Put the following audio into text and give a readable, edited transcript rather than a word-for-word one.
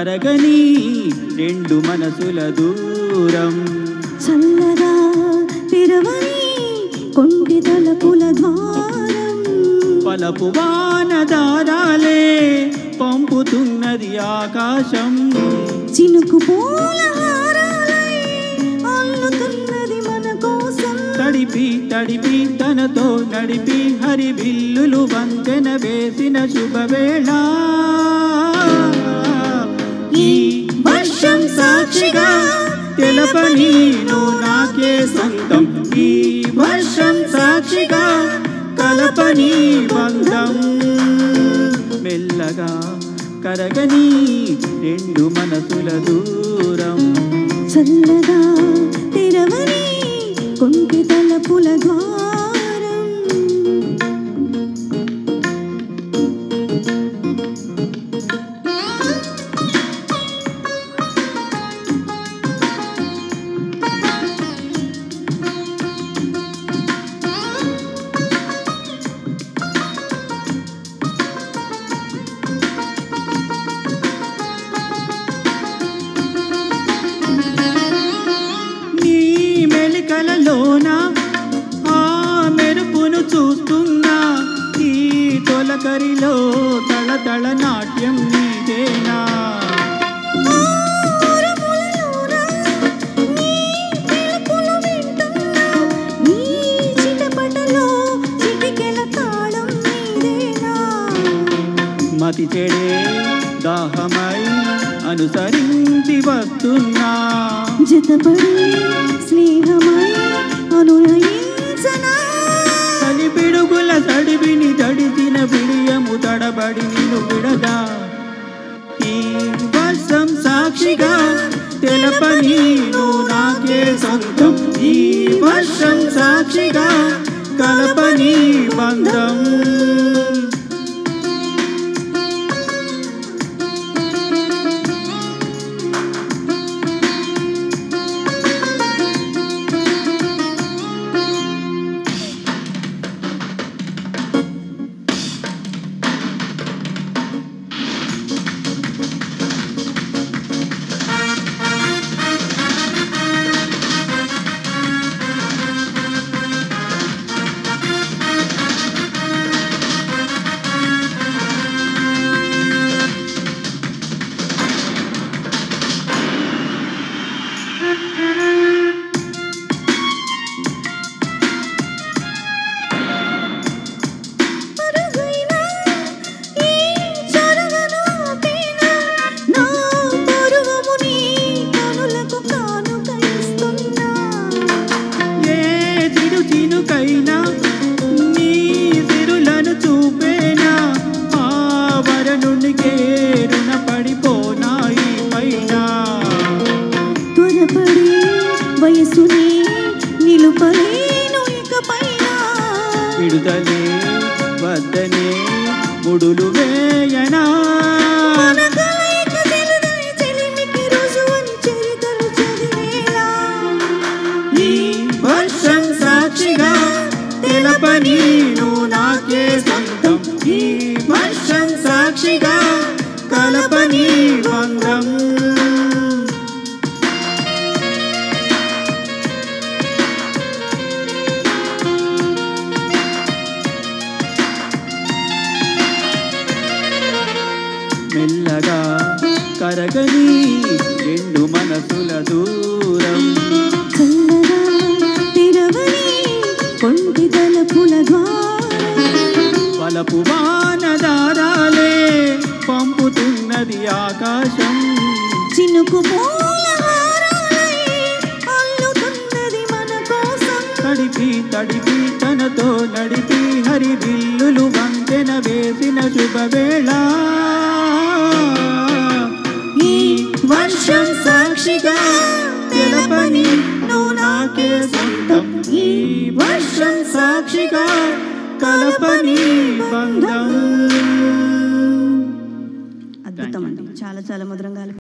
కరగని రెండు మనసుల దూరం చల్లగా తెరవని కొంటి తలపుల ద్వారం పలపు వానదారాలే పంపుతున్నది ఆకాశం చినుకు పూల హారాలై అల్లుతున్నది మన కోసం తడిపి తడిపి తనతో నడిపి హరిబిల్లులు వంతెన వేసిన శుభవేళ ఈ వర్షం సాక్షిగా తెలపని నువ్వు నాకే సొంతం ఈ వర్షం సాక్షిగా కలపని బంధం మెల్లగా కరగని రెండు మనసుల దూరం చల్లగా తెరవని కొంటి తలపుల ద్వారం కలలోన ఆ మెరుపును చూస్తున్నా ఈ తొలకరిలో తళతళ నాట్యం నీదేనా మతి చెడే దాహమై అనుసరించి వస్తున్నా జతపడి స్నేహమై అనునయించనా కలిపిడుగుల తడివిని తడిసిన బిడియము తడబడి నిన్ను విడదా ఈ వర్షం సాక్షిగా తెలపని నువ్వు నాకే సొంతం ఈ వర్షం సాక్షిగా కలపని బంధం నీ సిరులను చూపేనా ఆ వరణునికే రుణపడిపోనాయి పైన త్వరపడి వయసుని నిలుపలేను ఇక పైన విడుదలే వద్దనే ముడులు వేయనా తెలపని నువ్వు నాకే సొంతం ఈ వర్షం సాక్షిగా కలపని బంధం మెల్లగా కరగని రెండు మనసుల దూరం కొంటి తలపుల ద్వారం పలపు వానదారాలే పంపుతున్నది ఆకాశం చినుకు పూల హారాలై అల్లుతున్నది మన కోసం తడిపి తడిపి తనతో నడిపి హరిబిల్లులు వంతెన వేసిన శుభవేళ ఈ వర్షం సాక్షిగా తెలపని నువ్వు నాకే సొంతం ఈ వర్షం సాక్షిగా కలపని బంధం అద్భుతం అండి చాలా చాలా మధురంగా